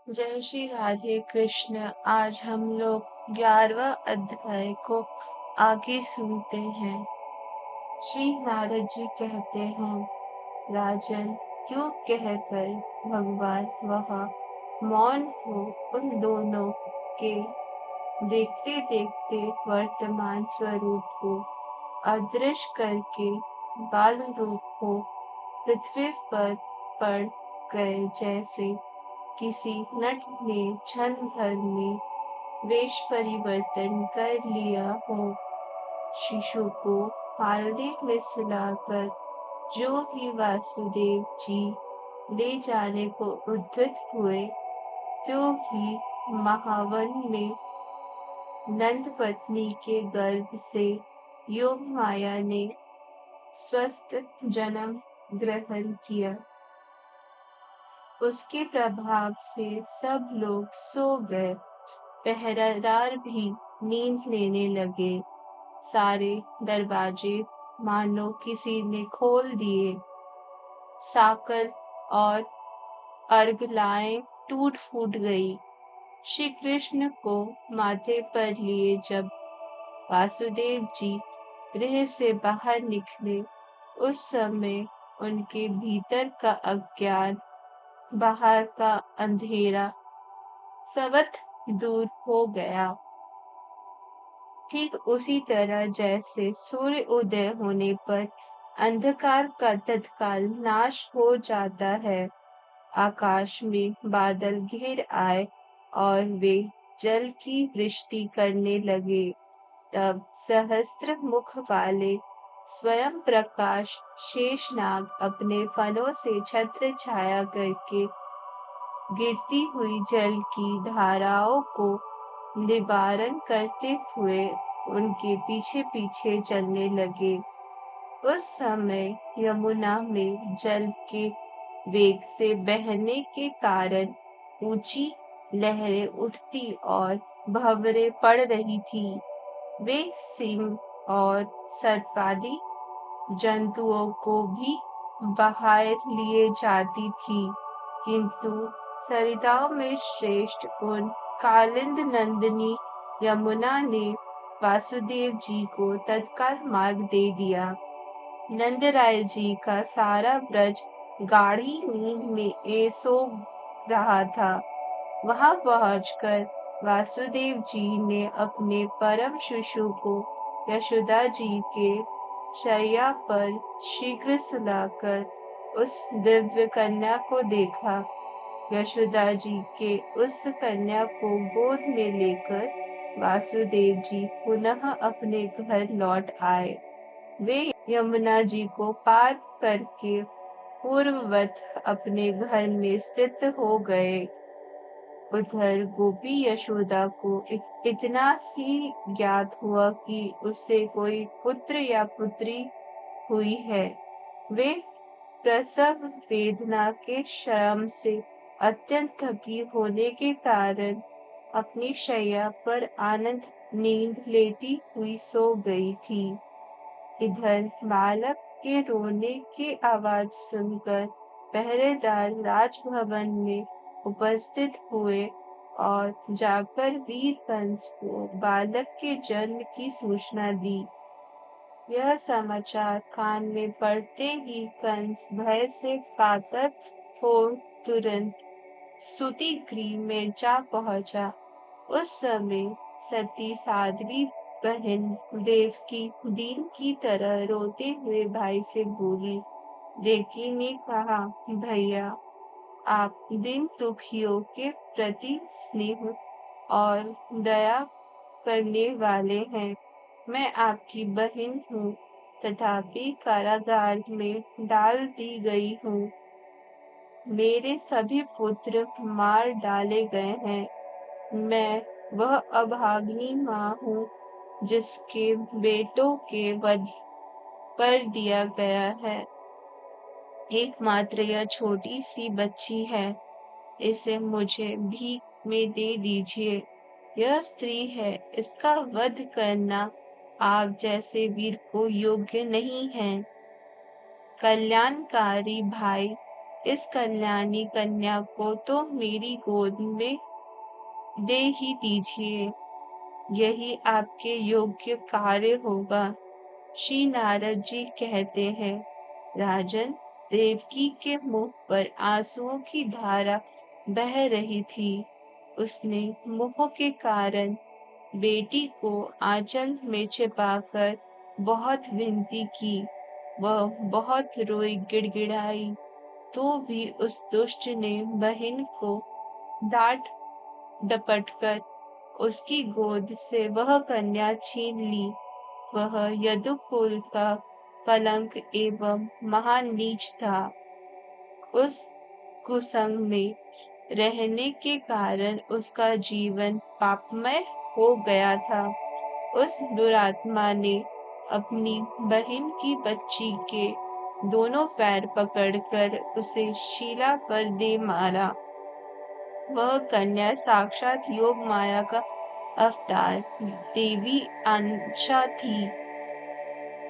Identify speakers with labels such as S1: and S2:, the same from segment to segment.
S1: जय श्री राधे कृष्ण। आज हम लोग 11वां अध्याय को आगे सुनते हैं। श्री नारद जी कहते हैं, राजन, क्यों कहकर भगवान वहाँ मौन हो उन दोनों के देखते देखते वर्तमान स्वरूप को अदृश्य करके बाल रूप को पृथ्वी पर पड़ गए, जैसे किसी नट ने क्षण भर में वेश परिवर्तन कर लिया हो। शिशु को पालने में सुलाकर जो ही वासुदेव जी ले जाने को उद्यत हुए, त्यों ही महावन में नंद पत्नी के गर्भ से योग माया ने स्वस्थ जन्म ग्रहण किया। उसके प्रभाव से सब लोग सो गए। पहरेदार भी नींद लेने लगे। सारे दरवाजे मानो किसी ने खोल दिए। साकर और अर्गलाएं टूट फूट गई। श्री कृष्ण को माथे पर लिए जब वासुदेव जी गृह से बाहर निकले, उस समय उनके भीतर का अज्ञान, बाहर का अंधेरा सर्वथ दूर हो गया। ठीक उसी तरह जैसे सूर्य उदय होने पर अंधकार का तत्काल नाश हो जाता है। आकाश में बादल घिर आए और वे जल की वृष्टि करने लगे। तब सहस्त्र मुख वाले स्वयं प्रकाश शेषनाग अपने फनों से छत्र छाया करके गिरती हुई जल की धाराओं को निवारण करते हुए उनके पीछे पीछे चलने लगे। उस समय यमुना में जल के वेग से बहने के कारण ऊंची लहरें उठती और भंवरें पड़ रही थी। वे सिंह और सर्पादि जंतुओं को भी बहाए लिए जाती थी, किंतु सरिताओं में श्रेष्ठ उन कालिंद नंदिनी यमुना ने वासुदेव जी को तत्काल मार्ग दे दिया। नंदराय जी का सारा ब्रज गाढ़ी नींद में सो रहा था। वहां पहुंचकर वासुदेव जी ने अपने परम शिशु को यशोदा जी के शैया पर शीघ्र सुलाकर उस दिव्य कन्या को देखा। यशोदा जी के उस कन्या को गोद में लेकर वासुदेव जी पुनः अपने घर लौट आए। वे यमुना जी को पार करके पूर्ववत अपने घर में स्थित हो गए। उधर गोपी यशोदा को इतना ही ज्ञात हुआ कि उसे कोई पुत्र या पुत्री हुई है। वे प्रसव वेदना के श्रम से अत्यंत थकी होने के कारण अपनी शैया पर आनंद नींद लेती हुई सो गई थी। इधर बालक के रोने की आवाज सुनकर पहरेदार राजभवन में उपस्थित हुए और जाकर वीर कंस को बालक के जन्म की सूचना दी। यह समाचार कान में पड़ते ही कंस भय से कातर हो तुरंत सूति गृह में जा पहुंचा। उस समय सती साध्वी बहन देवकी दीन की तरह रोते हुए भाई से बोली। देवकी ने कहा, भैया, आप दीन दुखियों के प्रति स्नेह और दया करने वाले हैं। मैं आपकी बहन हूँ, तथापि कारागार में डाल दी गई हूँ। मेरे सभी पुत्र मार डाले गए हैं। मैं वह अभागिनी माँ हूँ जिसके बेटों के वध कर दिया गया है। एकमात्र यह छोटी सी बच्ची है, इसे मुझे भीख में दे दीजिए। यह स्त्री है, इसका वध करना आप जैसे वीर को योग्य नहीं है। कल्याणकारी भाई इस कल्याणी कन्या को तो मेरी गोद में दे ही दीजिए, यही आपके योग्य कार्य होगा। श्री नारद जी कहते हैं, राजन, देवकी के मुख पर आंसुओं की धारा बह रही थी। उसने मोह के कारण बेटी को आंचल में छिपाकर बहुत विनती की। वह बहुत रोई, गिड़गिड़ाई, तो भी उस दुष्ट ने बहन को डांट डपटकर उसकी गोद से वह कन्या छीन ली। वह यदुकुल का कलंक एवं महान नीच था। उस कुसंग में रहने के कारण उसका जीवन पापमय हो गया था। उस दुरात्मा ने अपनी बहन की बच्ची के दोनों पैर पकड़कर उसे शिला पर दे मारा। वह कन्या साक्षात योग माया का अवतार देवी अंशा थी।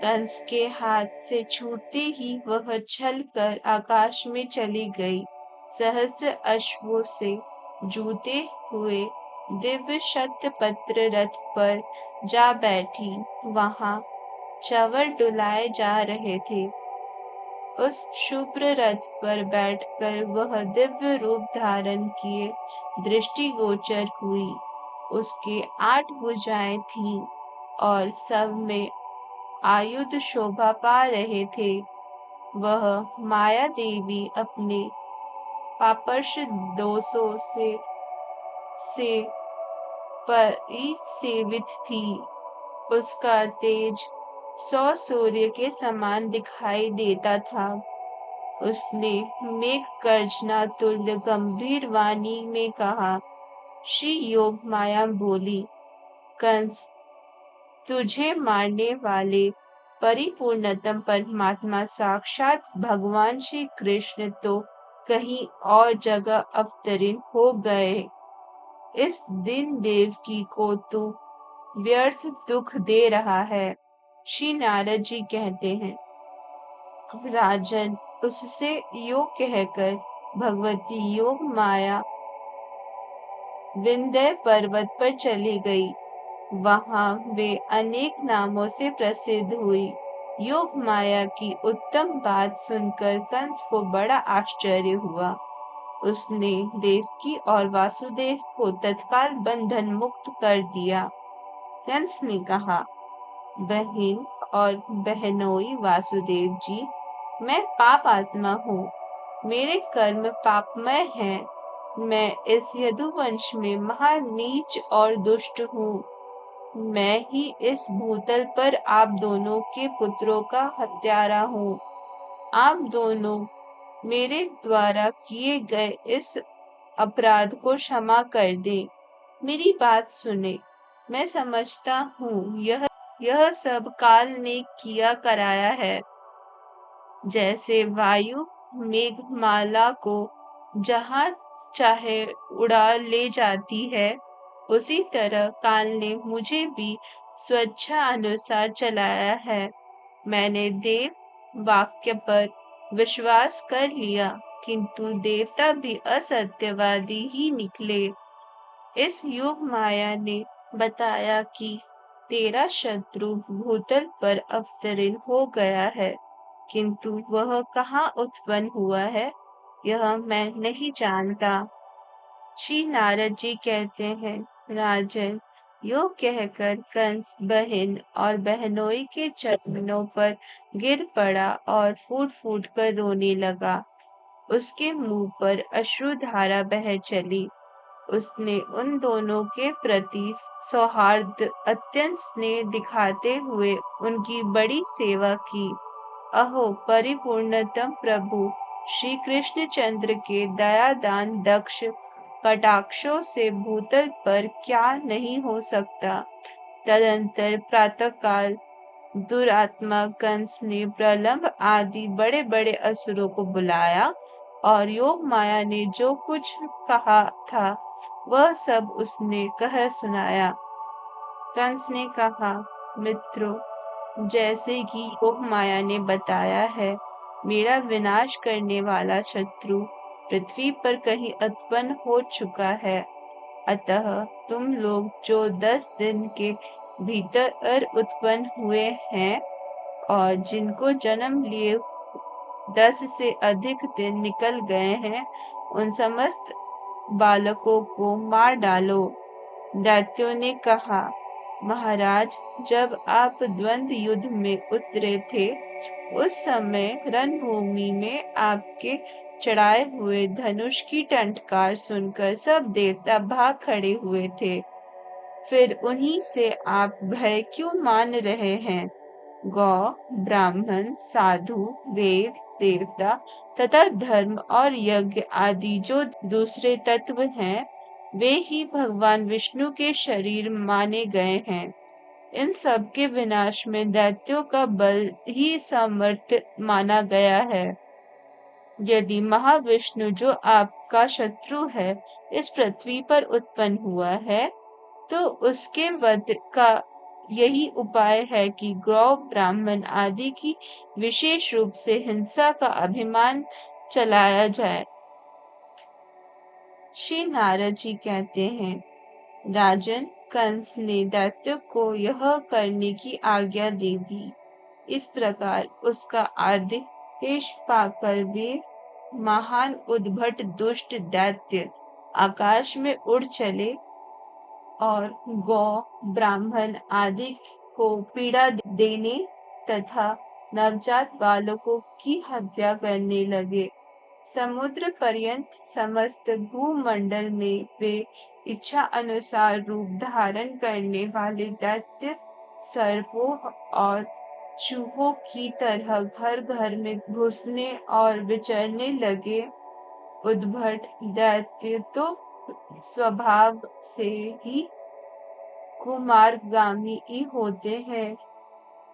S1: कंस के हाथ से छूटते ही वह छल कर आकाश में चली गई। सहस्त्र अश्वों से जूते हुए दिव्य शतपत्र रथ पर जा बैठी। वहां चंवर डुलाए जा रहे थे। उस शुभ्र रथ पर बैठकर वह दिव्य रूप धारण किए दृष्टिगोचर हुई। उसके 8 भुजाएं थीं और सब में आयुध शोभा पा रहे थे। वह माया देवी अपने पापर्श दोषों से परिसेवित थी। उसका तेज 100 सूर्य के समान दिखाई देता था। उसने मेघ गर्जना तुल्य गंभीर वाणी में कहा। श्री योग माया बोली, कंस, तुझे मारने वाले परिपूर्णतम परमात्मा साक्षात भगवान श्री कृष्ण तो कहीं और जगह अवतरित हो गए। इस दिन देवकी को तू व्यर्थ दुख दे रहा है। श्री नारद जी कहते हैं, राजन, उससे योग कहकर भगवती योग माया विंध्य पर्वत पर चली गई। वहां वे अनेक नामों से प्रसिद्ध हुई। योग माया की उत्तम बात सुनकर कंस को बड़ा आश्चर्य हुआ। उसने देवकी और वासुदेव को तत्काल बंधन मुक्त कर दिया। कंस ने कहा, बहन और बहनोई वासुदेव जी, मैं पाप आत्मा हूँ। मेरे कर्म पापमय हैं। मैं इस यदुवंश में महानीच और दुष्ट हूँ। मैं ही इस भूतल पर आप दोनों के पुत्रों का हत्यारा हूँ। आप दोनों मेरे द्वारा किए गए इस अपराध को क्षमा कर दे। मेरी बात सुने। मैं समझता हूँ यह सब काल ने किया कराया है। जैसे वायु मेघमाला को जहाँ चाहे उड़ा ले जाती है, उसी तरह काल ने मुझे भी स्वेच्छा अनुसार चलाया है। मैंने देव वाक्य पर विश्वास कर लिया, किंतु देवता भी असत्यवादी ही निकले। इस योग माया ने बताया कि तेरा शत्रु भूतल पर अवतरित हो गया है, किंतु वह कहाँ उत्पन्न हुआ है, यह मैं नहीं जानता। श्री नारद जी कहते हैं, राजन, यो कहकर कंस बहन और बहनोई के चरणों पर गिर पड़ा और फूट फूट कर रोने लगा। उसके मुंह पर अश्रुधारा बह चली। उसने उन दोनों के प्रति सौहार्द अत्यंत स्नेह दिखाते हुए उनकी बड़ी सेवा की। अहो परिपूर्णतम प्रभु श्री कृष्णचंद्र के दयादान दक्ष कटाक्षों से भूतल पर क्या नहीं हो सकता। तदंतर प्रातःकाल दुरात्मा कंस ने प्रलंब आदि बड़े बड़े असुरों को बुलाया और योग माया ने जो कुछ कहा था वह सब उसने कह सुनाया। कंस ने कहा, मित्रों, जैसे कि योग माया ने बताया है, मेरा विनाश करने वाला शत्रु पृथ्वी पर कहीं उत्पन्न हो चुका है। अतः तुम लोग जो 10 दिन के भीतर उत्पन्न हुए हैं और जिनको जन्म लिए 10 से अधिक दिन निकल गए हैं, उन समस्त बालकों को मार डालो। दैत्यों ने कहा, महाराज, जब आप द्वंद्व युद्ध में उतरे थे, उस समय रणभूमि में आपके चढ़ाए हुए धनुष की टंटकार सुनकर सब देवता भाग खड़े हुए थे। फिर उन्हीं से आप भय क्यों मान रहे हैं? गौ, ब्राह्मण, साधु, वेद, देवता तथा धर्म और यज्ञ आदि जो दूसरे तत्व हैं, वे ही भगवान विष्णु के शरीर माने गए हैं। इन सब के विनाश में दैत्यों का बल ही सामर्थ्य माना गया है। यदि महाविष्णु, जो आपका शत्रु है, इस पृथ्वी पर उत्पन्न हुआ है, तो उसके वध का यही उपाय है कि गौ, ब्राह्मण आदि की विशेष रूप से हिंसा का अभिमान चलाया जाए। श्री नारद जी कहते हैं, राजन, कंस ने दैत्य को यह करने की आज्ञा दे दी। इस प्रकार उसका आदेश पाकर वे महान उद्भट दुष्ट दैत्य आकाश में उड़ चले और गौ, ब्राह्मण आदि को पीड़ा देने तथा नवजात बालकों की हत्या करने लगे। समुद्र पर्यंत समस्त भूमंडल में वे इच्छा अनुसार रूप धारण करने वाले दैत्य सर्पों और चूहों की तरह घर घर में घुसने और विचरने लगे। उद्भट दैत्य तो स्वभाव से ही कुमार्गामी ही होते हैं,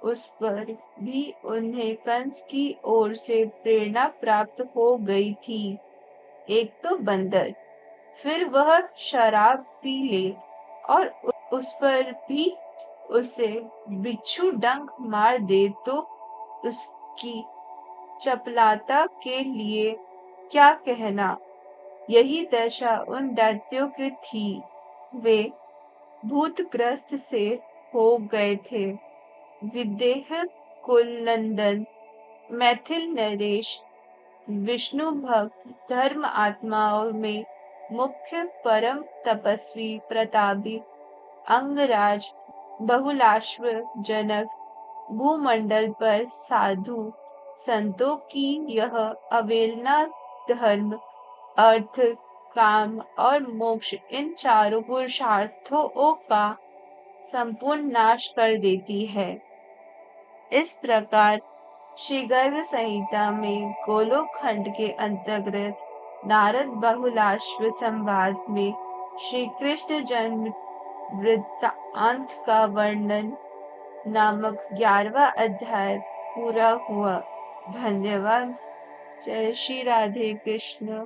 S1: उस पर भी उन्हें कंस की ओर से प्रेरणा प्राप्त हो गई थी। एक तो बंदर, फिर वह शराब पी ले और उस पर भी उसे बिच्छू डंक मार दे, तो उसकी चपलता के लिए क्या कहना। यही दशा उन दैत्यों की थी। वे भूतग्रस्त से हो गए थे। विदेह कुल नंदन, मैथिल नरेश, विष्णु भक्त, धर्म आत्माओं में मुख्य, परम तपस्वी, प्रतापी, अंगराज, बहुलाश्व जनक, भूमंडल पर साधु संतों की यह अवहेलना धर्म, अर्थ, काम और मोक्ष, इन चारों पुरुषार्थों का संपूर्ण नाश कर देती है। इस प्रकार श्री गर्ग संहिता में गोलोक खंड के अंतर्गत नारद बहुलाश्व संवाद में श्री कृष्ण जन्म वृत्तांत का वर्णन नामक 11वां अध्याय पूरा हुआ। धन्यवाद। जय श्री राधे कृष्ण।